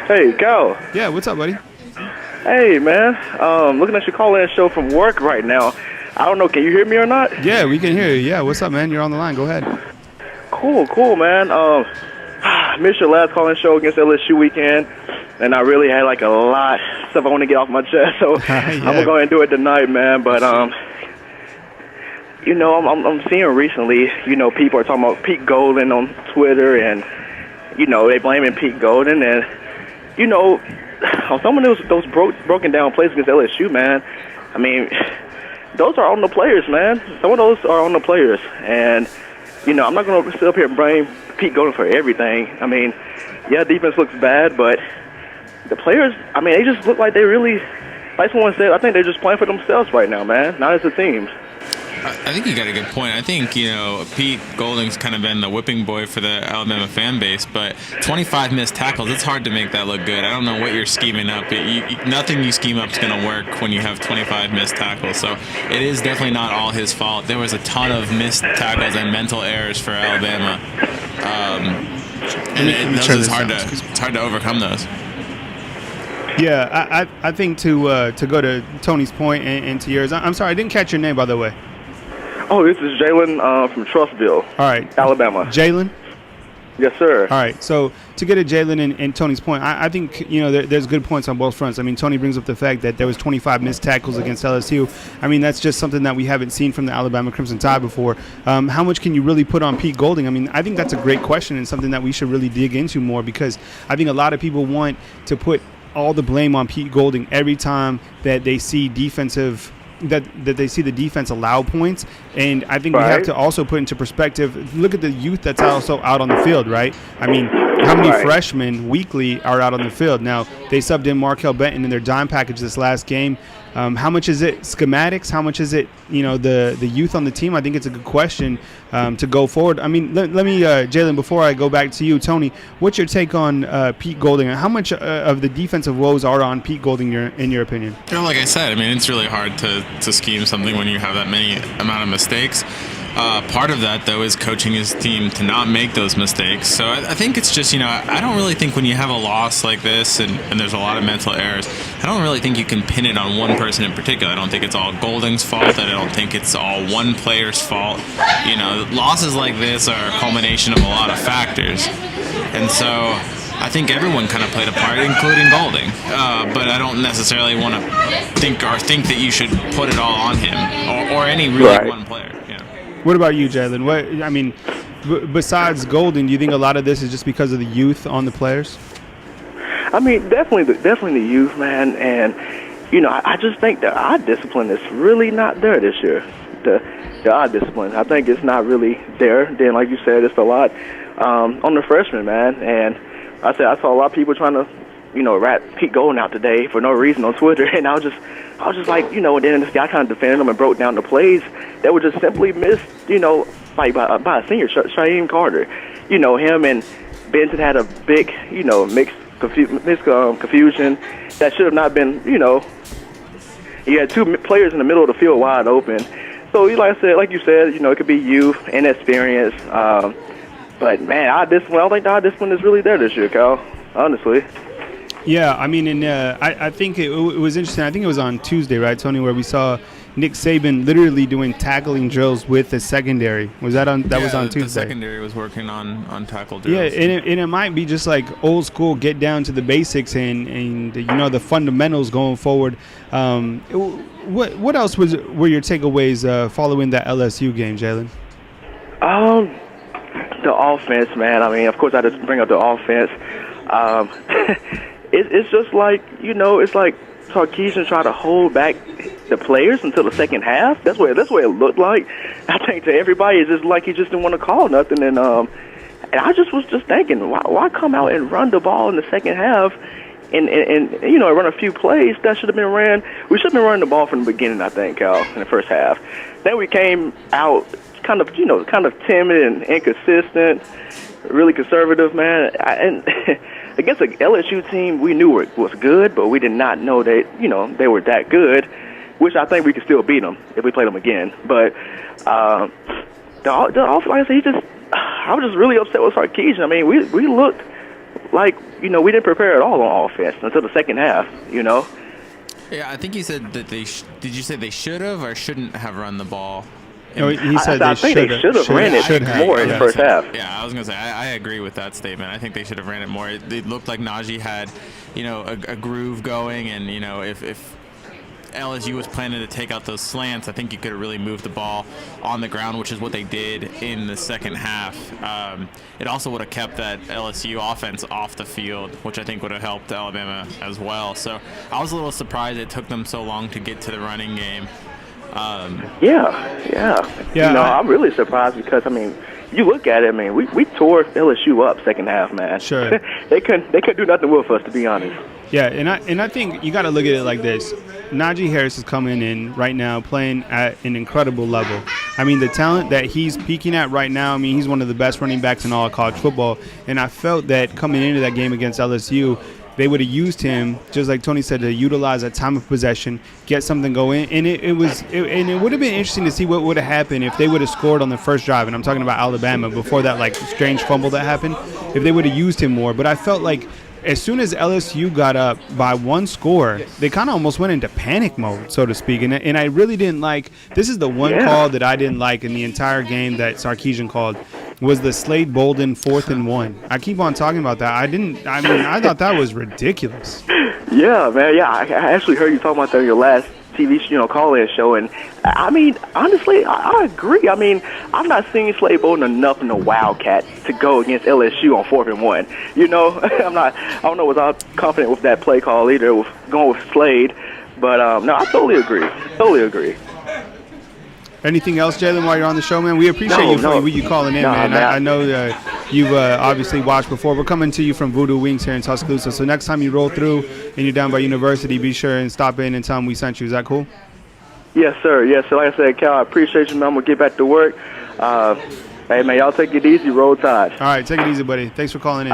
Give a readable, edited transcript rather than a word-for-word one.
Hey, Cal. Yeah, what's up, buddy? Hey, man. Looking at your call-in show from work right now. I don't know, can you hear me or not? Yeah, we can hear you. Yeah, what's up, man? You're on the line. Go ahead. Cool, man. Missed your last call-in show against LSU weekend, and I really had like a lot of stuff I want to get off my chest, so I'm gonna go ahead and do it tonight, man. But you know, I'm seeing recently, you know, people are talking about Pete Golden on Twitter, and you know, they blaming Pete Golden, and you know, on some of those broken down plays against LSU, man. I mean, those are on the players, man. Some of those are on the players, and you know, I'm not gonna sit up here and blame Pete Golden for everything. I mean, yeah, defense looks bad, but the players, I mean, they just look like they really, like someone said, I think they're just playing for themselves right now, man, not as a team. I think you got a good point. I think, you know, Pete Golding's kind of been the whipping boy for the Alabama fan base, but 25 missed tackles, it's hard to make that look good. I don't know what you're scheming up. Nothing you scheme up is going to work when you have 25 missed tackles. So it is definitely not all his fault. There was a ton of missed tackles and mental errors for Alabama. It's hard to overcome those. Yeah, I think to go to Tony's point and to yours, I'm sorry, I didn't catch your name, by the way. Oh, this is Jalen from Trussville, all right, Alabama. Jalen? Yes, sir. All right, so to get at Jalen and Tony's point, I think, you know, there's good points on both fronts. I mean, Tony brings up the fact that there was 25 missed tackles against LSU. I mean, that's just something that we haven't seen from the Alabama Crimson Tide before. How much can you really put on Pete Golding? I mean, I think that's a great question and something that we should really dig into more, because I think a lot of people want to put all the blame on Pete Golding every time that they see that they see the defense allow points. And I think we have to also put into perspective, look at the youth that's also out on the field, right? I mean, how many freshmen weekly are out on the field? Now, they subbed in Markel Benton in their dime package this last game. How much is it schematics? How much is it, you know, the youth on the team? I think it's a good question to go forward. I mean, let me, Jalen, before I go back to you, Tony, what's your take on Pete Golding? How much of the defensive woes are on Pete Golding, in your opinion? You know, like I said, I mean, it's really hard to scheme something when you have that many amount of mistakes. Part of that, though, is coaching his team to not make those mistakes. So I think it's just, you know, I don't really think when you have a loss like this and there's a lot of mental errors, I don't really think you can pin it on one person in particular. I don't think it's all Golding's fault. I don't think it's all one player's fault. You know, losses like this are a culmination of a lot of factors. And so I think everyone kind of played a part, including Golding. But I don't necessarily want to think that you should put it all on him or any really one player. What about you, Jalen? What, I mean, besides Golding, do you think a lot of this is just because of the youth on the players? I mean, definitely the youth, man. And, you know, I just think the eye discipline is really not there this year. The eye discipline, I think it's not really there. Then, like you said, it's a lot on the freshmen, man. And I saw a lot of people trying to, you know, rat Pete Golding out today for no reason on Twitter. And I was just like, you know, and then this guy kind of defended him and broke down the plays that were just simply missed, you know, by a senior, Shaheem Carter. You know, him and Benson had a big, you know, confusion that should have not been, you know. You had two players in the middle of the field wide open. So, like you said, you know, it could be youth and experience. But, man, I don't think the discipline is really there this year, Cal, honestly. Yeah, I mean, and I think it was interesting. I think it was on Tuesday, right, Tony, where we saw Nick Saban literally doing tackling drills with the secondary. Was that on? That was on Tuesday. The secondary was working on tackle drills. Yeah, and it might be just like old school, get down to the basics and you know, the fundamentals going forward. What else were your takeaways following that LSU game, Jalen? The offense, man. I mean, of course, I just bring up the offense. It's just like, you know, it's like Sarkisian tried to hold back the players until the second half. That's what it looked like. I think to everybody, it's just like he just didn't want to call nothing. And I just was just thinking, why come out and run the ball in the second half and you know, run a few plays that should have been ran. We should have been running the ball from the beginning, I think, Cal, in the first half. Then we came out kind of timid and inconsistent, really conservative, man. And against an LSU team we knew was good, but we did not know that, you know, they were that good, which I think we could still beat them if we played them again. But the offense, like I said, I was just really upset with Sarkisian. I mean, we looked like, we didn't prepare at all on offense until the second half, Yeah, I think you said that did you say they should have or shouldn't have run the ball? No, he said I think they should have ran it more in the first half. Yeah, I was going to say, I agree with that statement. I think they should have ran it more. It looked like Najee had, a groove going, and, if LSU was planning to take out those slants, I think you could have really moved the ball on the ground, which is what they did in the second half. It also would have kept that LSU offense off the field, which I think would have helped Alabama as well. So I was a little surprised it took them so long to get to the running game. I'm really surprised because, you look at it, we tore LSU up second half, man. Sure. They couldn't do nothing with us, to be honest. Yeah, and I think you got to look at it like this. Najee Harris is coming in right now playing at an incredible level. The talent that he's peaking at right now, he's one of the best running backs in all of college football. And I felt that coming into that game against LSU, they would have used him, just like Tony said, to utilize a time of possession, get something going. And it would have been interesting to see what would have happened if they would have scored on the first drive. And I'm talking about Alabama before that strange fumble that happened, if they would have used him more. But I felt like as soon as LSU got up by one score, they kind of almost went into panic mode, so to speak. And I really didn't like – this is the one call that I didn't like in the entire game that Sarkisian called, was the Slade Bolden 4th and 1. I keep on talking about that. I thought that was ridiculous. Yeah, man. Yeah, I actually heard you talking about that in your last TV, call-in show, and honestly, I agree. I'm not seeing Slade Bolden enough in the Wildcats to go against LSU on 4th and 1. I don't know, was I confident with that play call either, with going with Slade, but no, I totally agree. Anything else, Jalen, while you're on the show, man? We appreciate you calling in, man. I know you've obviously watched before. We're coming to you from Voodoo Wings here in Tuscaloosa. So next time you roll through and you're down by University, be sure and stop in and tell them we sent you. Is that cool? Yes, sir. Yes, sir. Like I said, Cal, I appreciate you, man. I'm going to get back to work. Hey, man, y'all take it easy. Roll Tide. All right, take it easy, buddy. Thanks for calling in.